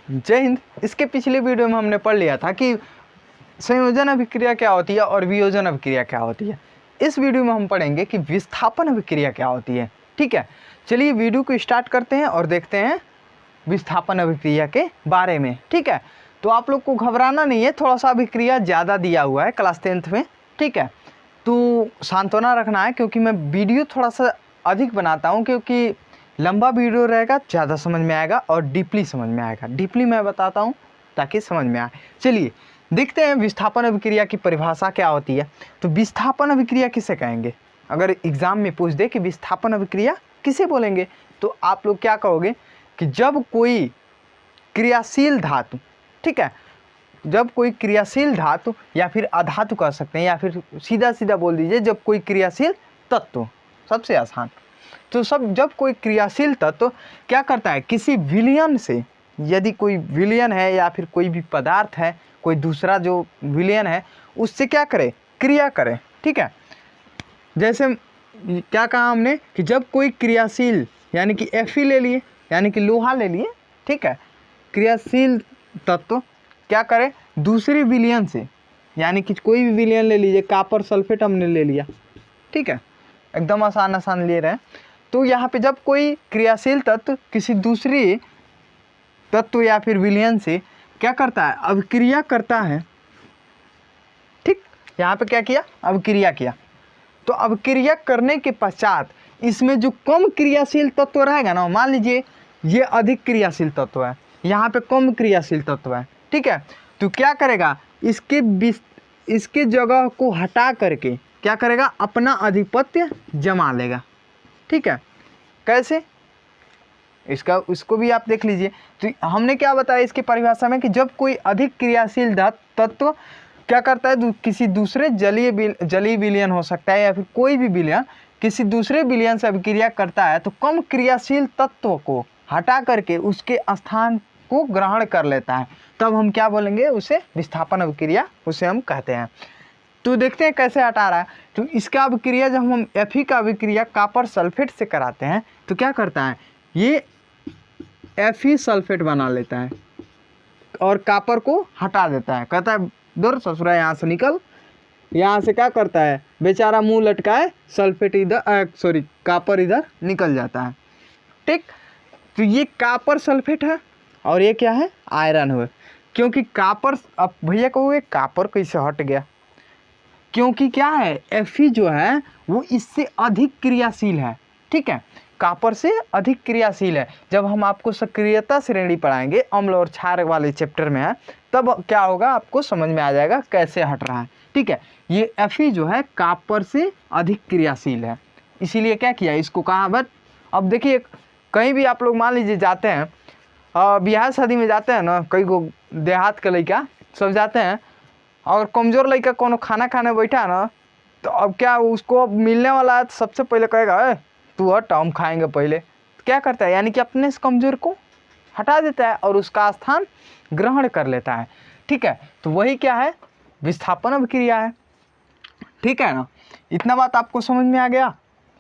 जय हिंद। इसके पिछले वीडियो में हमने पढ़ लिया था कि संयोजन अभिक्रिया क्या होती है और वियोजन अभिक्रिया क्या होती है। इस वीडियो में हम पढ़ेंगे कि विस्थापन अभिक्रिया क्या होती है। ठीक है, चलिए वीडियो को स्टार्ट करते हैं और देखते हैं विस्थापन अभिक्रिया के बारे में। ठीक है, तो आप लोग को घबराना नहीं है, थोड़ा सा अभिक्रिया ज़्यादा दिया हुआ है क्लास 10th में। ठीक है, तो सांत्वना रखना है क्योंकि मैं वीडियो थोड़ा सा अधिक बनाता हूँ, क्योंकि लंबा वीडियो रहेगा, ज़्यादा समझ में आएगा और डीपली समझ में आएगा। डीपली मैं बताता हूँ ताकि समझ में आए। चलिए देखते हैं विस्थापन अभिक्रिया की परिभाषा क्या होती है। तो विस्थापन अभिक्रिया किसे कहेंगे? अगर एग्ज़ाम में पूछ दे कि विस्थापन अभिक्रिया किसे बोलेंगे, तो आप लोग क्या कहोगे कि जब कोई क्रियाशील धातु, ठीक है, जब कोई क्रियाशील धातु या फिर अधातु कह सकते हैं, या फिर सीधा सीधा बोल दीजिए जब कोई क्रियाशील तत्व, सबसे आसान। तो जब कोई क्रियाशील तत्व क्या करता है, किसी विलयन से, यदि कोई विलयन है या फिर कोई भी पदार्थ है, कोई दूसरा जो विलयन है उससे क्या करे, क्रिया करे। ठीक है, जैसे क्या कहा हमने कि जब कोई क्रियाशील यानी कि Fe ले लिए, यानी कि लोहा ले लिए, ठीक है, क्रियाशील तत्व क्या करे दूसरे विलयन से, यानी कि कोई भी विलयन ले लीजिए, कॉपर सल्फेट हमने ले लिया। ठीक है, एकदम आसान ले रहे हैं। तो यहाँ पे जब कोई क्रियाशील तत्व किसी दूसरी तत्व या फिर विलयन से क्या करता है, अभिक्रिया करता है। ठीक, यहाँ पे क्या किया, अभिक्रिया किया। तो अभिक्रिया करने के पश्चात इसमें जो कम क्रियाशील तत्व रहेगा ना, मान लीजिए ये अधिक क्रियाशील तत्व है, यहाँ पे कम क्रियाशील तत्व है। ठीक है, तो क्या करेगा, इसके जगह को हटा करके क्या करेगा, अपना आधिपत्य जमा लेगा। ठीक है, कैसे, इसको भी आप देख लीजिए। तो हमने क्या बताया इसकी परिभाषा में कि जब कोई अधिक क्रियाशील तत्व क्या करता है, किसी दूसरे जलीय विलयन हो सकता है या फिर कोई भी विलयन किसी दूसरे विलयन से अभिक्रिया करता है, तो कम क्रियाशील तत्व को हटा करके उसके स्थान को ग्रहण कर लेता है, तब हम क्या बोलेंगे, उसे विस्थापन अभिक्रिया उसे हम कहते हैं। तो देखते हैं कैसे हटा रहा है। तो इसका अभिक्रिया जब हम Fe का अभिक्रिया कॉपर सल्फेट से कराते हैं तो क्या करता है, ये Fe सल्फेट बना लेता है और कॉपर को हटा देता है, कहता है दूर ससुरा यहाँ से निकल। यहाँ से क्या करता है, बेचारा मुंह लटकाए, सल्फेट इधर कॉपर इधर निकल जाता है। ठीक, तो ये कॉपर सल्फेट है और ये क्या है, आयरन है। क्योंकि कॉपर, अब भैया कहोगे कॉपर कैसे हट गया, क्योंकि क्या है, Fe जो है वो इससे अधिक क्रियाशील है। ठीक है, कॉपर से अधिक क्रियाशील है। जब हम आपको सक्रियता श्रेणी पढ़ाएंगे, अम्ल और क्षार वाले चैप्टर में है, तब क्या होगा आपको समझ में आ जाएगा कैसे हट रहा है। ठीक है, ये Fe जो है कॉपर से अधिक क्रियाशील है, इसीलिए क्या किया, इसको कहा। बट अब देखिए, कहीं भी आप लोग मान लीजिए जाते हैं, ब्याह शादी में जाते हैं ना, कई को देहात के लड़का सब जाते हैं, और कमज़ोर लड़का कोनो खाना खाने बैठा है ना, तो अब क्या उसको अब मिलने वाला है, तो सबसे पहले कहेगा तू हट, हम खाएंगे पहले। तो क्या करता है, यानी कि अपने से कमज़ोर को हटा देता है और उसका स्थान ग्रहण कर लेता है। ठीक है, तो वही क्या है, विस्थापन अभिक्रिया है। ठीक है ना, इतना बात आपको समझ में आ गया।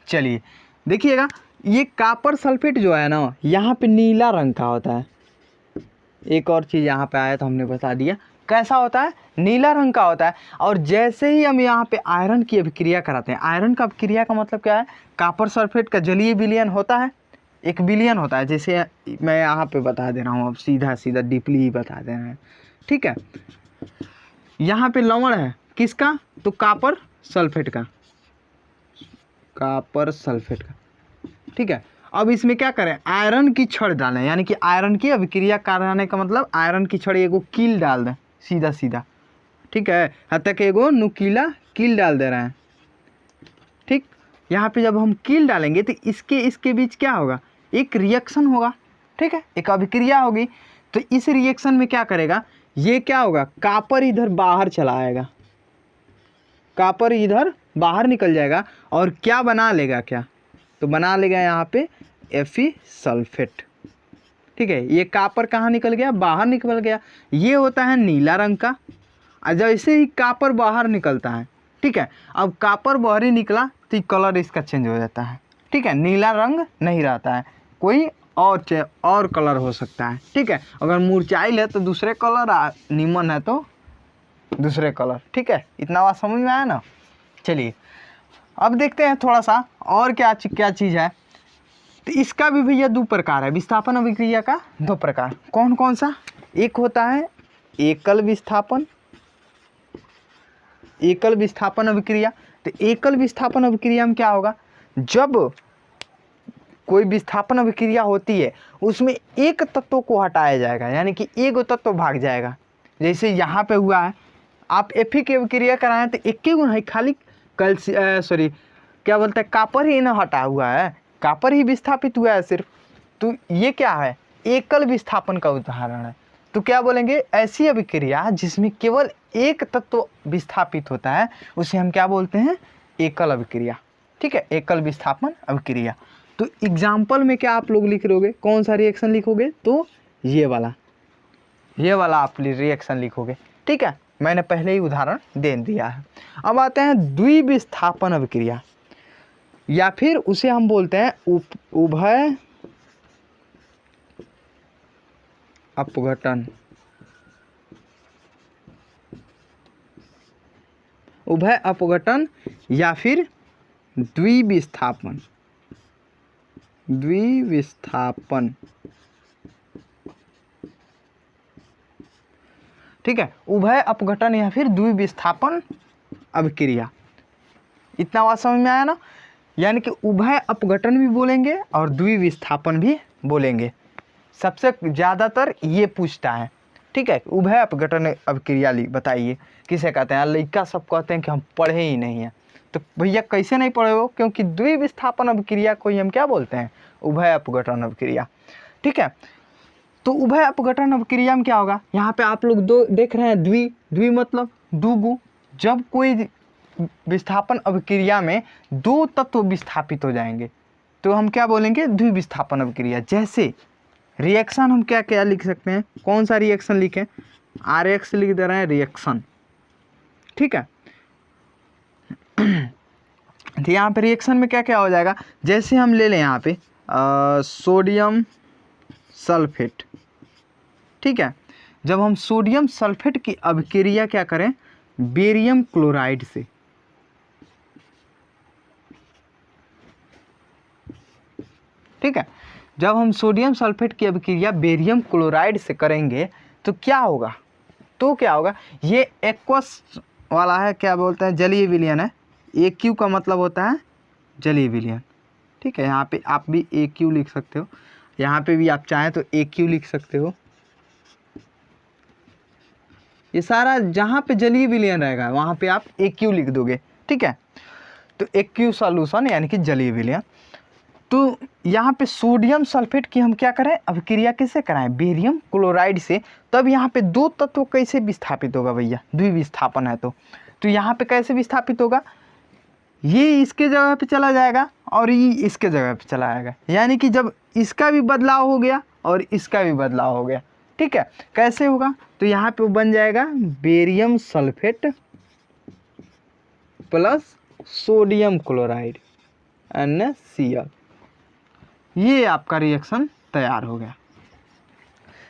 चलिए देखिएगा, ये कॉपर सल्फेट जो है ना, यहाँ पे नीला रंग का होता है। एक और चीज़ यहाँ पे आया तो हमने बता दिया, कैसा होता है, नीला रंग का होता है। और जैसे ही हम यहाँ पे आयरन की अभिक्रिया कराते हैं, आयरन का अभिक्रिया का मतलब क्या है, कॉपर सल्फेट का जलीय विलयन होता है, एक विलयन होता है, जैसे मैं यहाँ पे बता दे रहा हूँ, अब सीधा डीपली ही बता दे रहे हैं। ठीक है, यहाँ पे लवण है किसका, तो कॉपर सल्फेट का, कॉपर सल्फेट का। ठीक है, अब इसमें क्या करें, आयरन की छड़ डालें, यानी कि आयरन की अभिक्रिया कराने का मतलब आयरन की छड़ एगो कील डाल दें, सीधा। ठीक है, यहाँ तक एगो नुकीला कील डाल दे रहे हैं। ठीक, यहाँ पे जब हम कील डालेंगे तो इसके बीच क्या होगा, एक रिएक्शन होगा। ठीक है, एक अभिक्रिया होगी। तो इस रिएक्शन में क्या करेगा, ये क्या होगा, कॉपर इधर बाहर चला आएगा, कॉपर इधर बाहर निकल जाएगा और क्या बना लेगा, क्या तो बना लेगा यहाँ पे Fe सल्फेट। ठीक है, ये कॉपर कहाँ निकल गया, बाहर निकल गया। ये होता है नीला रंग का। और जैसे ही कॉपर बाहर निकलता है, ठीक है, अब कॉपर बाहर ही निकला तो कलर इसका चेंज हो जाता है। ठीक है, नीला रंग नहीं रहता है, कोई और कलर हो सकता है, ठीक है। अगर मुरझाइल है तो दूसरे कलर, नीमन है तो दूसरे कलर, ठीक है। इतना बात समझ में आया ना। चलिए अब देखते हैं थोड़ा सा और क्या चीज़ है। तो इसका भी भैया दो प्रकार है, विस्थापन अभिक्रिया का दो प्रकार। कौन कौन सा? एक होता है एकल विस्थापन, एकल विस्थापन अभिक्रिया। तो एकल विस्थापन अभिक्रिया में क्या होगा, जब कोई विस्थापन अभिक्रिया होती है उसमें एक तत्व को हटाया जाएगा, यानी कि एक तत्व भाग जाएगा। जैसे यहाँ पे हुआ है, आप Fe की अभिक्रिया कराएं तो एक ही गुण है, खाली क्या बोलते हैं, कापर ही ना हटा हुआ है, कापर ही विस्थापित हुआ है सिर्फ। तो ये क्या है, एकल विस्थापन का उदाहरण है। तो क्या बोलेंगे, ऐसी अभिक्रिया जिसमें केवल एक तत्व विस्थापित होता है उसे हम क्या बोलते हैं, एकल अभिक्रिया, ठीक है, एकल विस्थापन अभिक्रिया। तो एग्जाम्पल में क्या आप लोग लिख लोगे, कौन सा रिएक्शन लिखोगे, तो ये वाला आप रिएक्शन लिखोगे, ठीक है। मैंने पहले ही उदाहरण दे दिया है। अब आते हैं द्विविस्थापन अभिक्रिया, या फिर उसे हम बोलते हैं उभय अपघटन। उभय अपघटन या फिर द्विविस्थापन, ठीक है। उभय अपघटन या फिर द्विविस्थापन अभिक्रिया, इतना बात समझ में आया ना। यानी कि उभय अपघटन भी बोलेंगे और द्विविस्थापन भी बोलेंगे। सबसे ज़्यादातर ये पूछता है, ठीक है। उभय अपघटन अभिक्रिया बताइए किसे कहते हैं। लड़का सब कहते हैं कि हम पढ़े ही नहीं हैं। तो भैया कैसे नहीं पढ़े हो, क्योंकि द्विविस्थापन अभिक्रिया को ही हम क्या बोलते हैं, उभय अपघटन अभिक्रिया, ठीक है। तो उभय अपघटन अभिक्रिया में क्या होगा, यहाँ पे आप लोग दो देख रहे हैं, द्वि मतलब दुगु। जब कोई विस्थापन अभिक्रिया में दो तत्व विस्थापित हो जाएंगे तो हम क्या बोलेंगे, द्विविस्थापन अभिक्रिया। जैसे रिएक्शन हम क्या क्या लिख सकते हैं, कौन सा रिएक्शन लिखें, RX लिख दे रहे हैं रिएक्शन, ठीक है। तो यहाँ पे रिएक्शन में क्या क्या हो जाएगा, जैसे हम ले लें यहाँ पे सोडियम सल्फेट, ठीक है। जब हम सोडियम सल्फेट की अभिक्रिया क्या करें, बेरियम क्लोराइड से, ठीक है। जब हम सोडियम सल्फेट की अभिक्रिया बेरियम क्लोराइड से करेंगे तो क्या होगा, ये एक्वस वाला है, क्या बोलते हैं, जलीय विलयन है। AQ का मतलब होता है जलीय विलयन, ठीक है। यहाँ पे आप भी AQ लिख सकते हो, यहाँ पे भी आप चाहें तो AQ लिख सकते हो। ये सारा जहाँ पे जलीय विलयन रहेगा वहाँ पे आप AQ लिख दोगे, ठीक है। तो AQ सॉल्यूशन यानी कि जलीय विलयन। तो यहाँ पे सोडियम सल्फेट की हम क्या करें, अभिक्रिया किससे कराएं, बेरियम क्लोराइड से। तब यहाँ पे दो तत्व कैसे विस्थापित होगा भैया, द्विविस्थापन है तो यहाँ पे कैसे विस्थापित होगा, ये इसके जगह पे चला जाएगा और ये इसके जगह पे चला जाएगा। यानी कि जब इसका भी बदलाव हो गया और इसका भी बदलाव हो गया, ठीक है। कैसे होगा, तो यहाँ पे बन जाएगा barium sulphate plus sodium chloride NaCl। ये आपका रिएक्शन तैयार हो गया।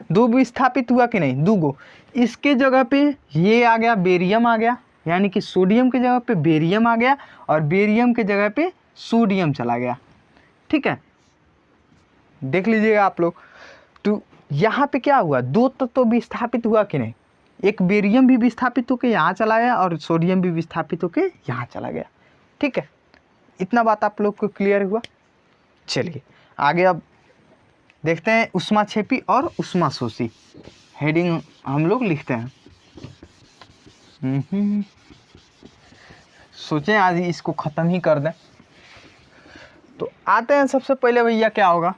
दो विस्थापित हुआ कि नहीं, दूगो। इसके जगह पे ये आ गया, बेरियम आ गया, यानी कि सोडियम की जगह पे बेरियम आ गया और बेरियम की जगह पे सोडियम चला गया, ठीक है। देख लीजिएगा आप लोग। तो यहाँ पे क्या हुआ, दो तत्व विस्थापित हुआ कि नहीं, एक बेरियम भी विस्थापित होकर यहाँ चला गया और सोडियम भी विस्थापित होकर यहाँ चला गया, ठीक है। इतना बात आप लोग को क्लियर हुआ। चलिए आगे अब देखते हैं ऊष्माक्षेपी और ऊष्माशोषी। हेडिंग हम लोग लिखते हैं। सोचें आज इसको ख़त्म ही कर दें। तो आते हैं, सबसे पहले भैया क्या होगा,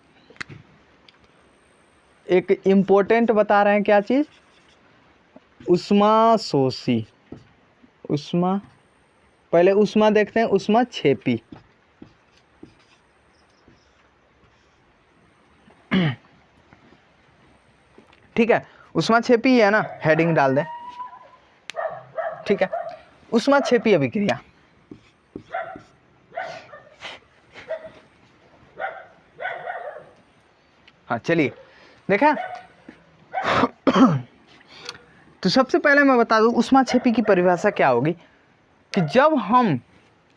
एक इम्पोर्टेंट बता रहे हैं क्या चीज़, ऊष्माशोषी। पहले ऊष्मा देखते हैं, ऊष्माक्षेपी। ठीक है, ऊष्माक्षेपी है ना, हेडिंग डाल दें, ठीक है। ऊष्माक्षेपी अभिक्रिया, हाँ चलिए देखा। तो सबसे पहले मैं बता दूं ऊष्माक्षेपी की परिभाषा क्या होगी कि जब हम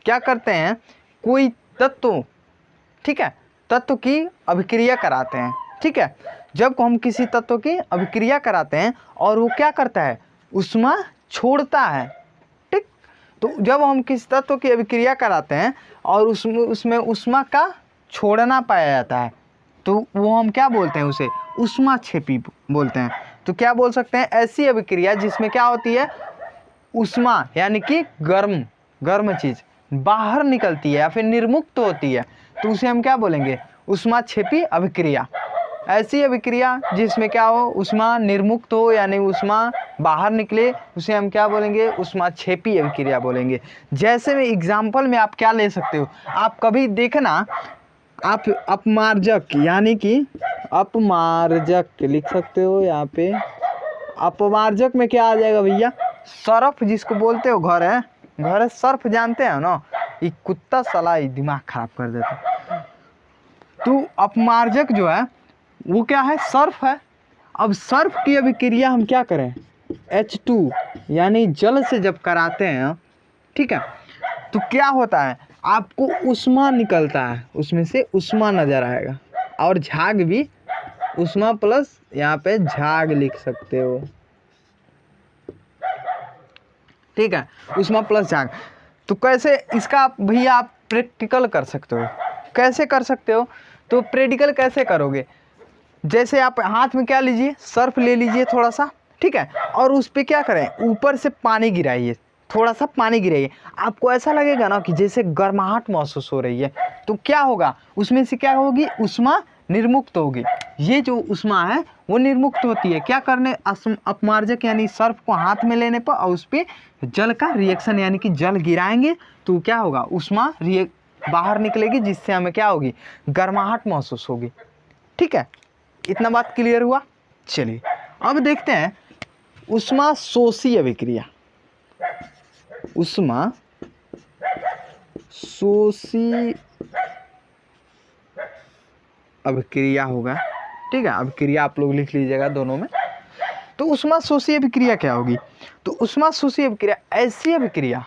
क्या करते हैं कोई तत्व, ठीक है, तत्व की अभिक्रिया कराते हैं, ठीक है, जब हम किसी तत्व की अभिक्रिया कराते हैं और वो क्या करता है ऊष्मा छोड़ता है, ठीक। तो जब हम किसी तत्व की अभिक्रिया कराते हैं और उसमें ऊष्मा का छोड़ना पाया जाता है तो वो हम क्या बोलते हैं, उसे ऊष्माक्षेपी बोलते हैं। तो क्या बोल सकते हैं, ऐसी अभिक्रिया जिसमें क्या होती है ऊष्मा यानी कि गर्म चीज़ बाहर निकलती है या फिर निर्मुक्त होती है, तो उसे हम क्या बोलेंगे, ऊष्माक्षेपी अभिक्रिया। ऐसी अभिक्रिया जिसमें क्या हो ऊष्मा निर्मुक्त हो यानी ऊष्मा बाहर निकले, उसे हम क्या बोलेंगे, ऊष्माक्षेपी अभिक्रिया बोलेंगे। जैसे में एग्जाम्पल में आप क्या ले सकते हो, आप कभी देखना आप अपमार्जक यानी कि अपमार्जक लिख सकते हो यहाँ पे। अपमार्जक में क्या आ जाएगा भैया, सर्फ जिसको बोलते हो, घर है सर्फ, जानते हैं ना, ये कुत्ता साला दिमाग खराब कर देता। तो अपमार्जक जो है वो क्या है, सर्फ है। अब सर्फ की अभिक्रिया हम क्या करें, H2 यानी जल से जब कराते हैं, ठीक है, तो क्या होता है आपको ऊष्मा निकलता है, उसमें से ऊष्मा नजर आएगा और झाग भी, ऊष्मा प्लस यहाँ पे झाग लिख सकते हो, ठीक है, ऊष्मा प्लस झाग। तो कैसे इसका भैया आप प्रैक्टिकल कर सकते हो, कैसे कर सकते हो, तो प्रैक्टिकल कैसे करोगे, जैसे आप हाथ में क्या लीजिए, सर्फ ले लीजिए थोड़ा सा, ठीक है, और उस पर क्या करें, ऊपर से पानी गिराइए, थोड़ा सा पानी गिराइए, आपको ऐसा लगेगा ना कि जैसे गर्माहट महसूस हो रही है। तो क्या होगा, उसमें से क्या होगी, ऊष्मा निर्मुक्त होगी। ये जो ऊष्मा है वो निर्मुक्त होती है क्या करने, अपमार्जक यानी सर्फ को हाथ में लेने पर और उस पर जल का रिएक्शन यानी कि जल गिराएंगे तो क्या होगा, ऊष्मा बाहर निकलेगी जिससे हमें क्या होगी, गर्माहट महसूस होगी, ठीक है। इतना बात क्लियर हुआ। चलिए अब देखते हैं ऊष्मा शोषी अभिक्रिया। ऊष्मा शोषी अभिक्रिया होगा, ठीक है, अभिक्रिया आप लोग लिख लीजिएगा दोनों में। तो ऊष्मा शोषी अभिक्रिया क्या होगी, तो ऊष्मा शोषी अभिक्रिया ऐसी अभिक्रिया,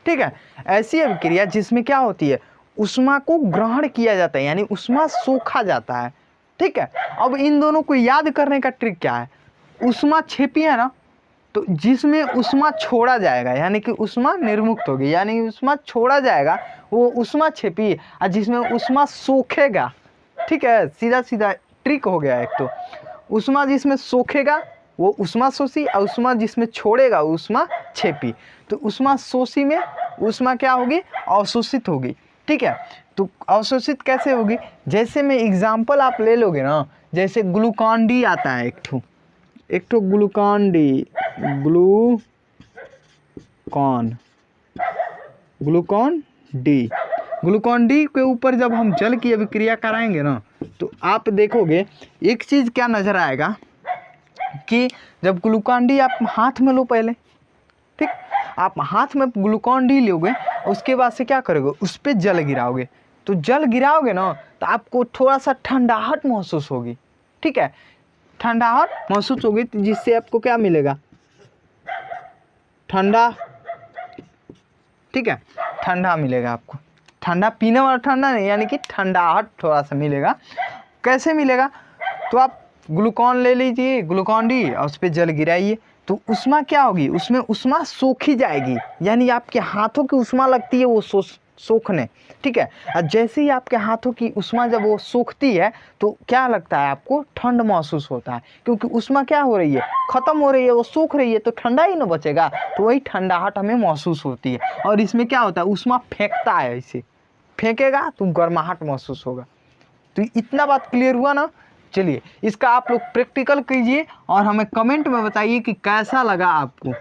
ठीक है, ऐसी अभिक्रिया जिसमें क्या होती है ऊष्मा को ग्रहण किया जाता है यानी ऊष्मा सोखा जाता है, ठीक है। अब इन दोनों को याद करने का ट्रिक क्या है, ऊष्माक्षेपी है ना, तो जिसमें ऊष्मा छोड़ा जाएगा यानी कि ऊष्मा निर्मुक्त होगी यानी ऊष्मा छोड़ा जाएगा वो ऊष्माक्षेपी, और जिसमें ऊष्मा सोखेगा, ठीक है, सीधा सीधा ट्रिक हो गया। एक तो ऊष्मा जिसमें सोखेगा वो ऊष्मा शोषी और ऊष्मा जिसमें छोड़ेगा ऊष्मा छेपी। तो ऊष्मा शोषी में ऊष्मा क्या होगी, अवशोषित होगी, ठीक है। तो अवशोषित कैसे होगी, जैसे में एग्जाम्पल आप ले लोगे ना, जैसे ग्लूकॉन डी आता है, एक ठो ग्लूकॉन डी, ग्लूकॉन डी के ऊपर जब हम जल की अभिक्रिया कराएंगे ना तो आप देखोगे एक चीज़ क्या नज़र आएगा कि जब ग्लूकॉन डी आप हाथ में लो पहले, ठीक, आप हाथ में ग्लूकॉन डी लोगे, उसके बाद से क्या करोगे, उस पर जल गिराओगे। तो जल गिराओगे ना तो आपको थोड़ा सा ठंडाहट महसूस होगी, ठीक है, ठंडाहट महसूस होगी, जिससे आपको क्या मिलेगा, ठंडा, ठीक है, ठंडा मिलेगा आपको, ठंडा पीने वाला ठंडा नहीं यानी कि ठंडाहट थोड़ा सा मिलेगा। कैसे मिलेगा, तो आप ग्लूकॉन ले लीजिए, ग्लूकॉन डी, और उस पर जल गिराइए, तो ऊष्मा क्या होगी, उसमें ऊष्मा सोखी जाएगी यानी आपके हाथों की ऊष्मा लगती है वो सोखने, ठीक है। और जैसे ही आपके हाथों की ऊष्मा जब वो सोखती है तो क्या लगता है, आपको ठंड महसूस होता है, क्योंकि ऊष्मा क्या हो रही है, खत्म हो रही है, वो सूख रही है, तो ठंडा ही ना बचेगा, तो वही ठंडाहट हमें महसूस होती है। और इसमें क्या होता है, ऊष्मा फेंकता है, इसे फेंकेगा तो गर्माहट महसूस होगा। तो इतना बात क्लियर हुआ ना। चलिए इसका आप लोग प्रैक्टिकल कीजिए और हमें कमेंट में बताइए कि कैसा लगा आपको,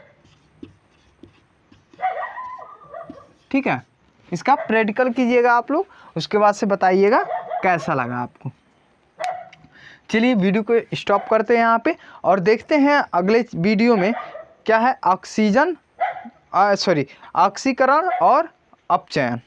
ठीक है, इसका प्रैक्टिकल कीजिएगा आप लोग, उसके बाद से बताइएगा कैसा लगा आपको। चलिए वीडियो को स्टॉप करते हैं यहाँ पे और देखते हैं अगले वीडियो में क्या है, ऑक्सीकरण और अपचयन।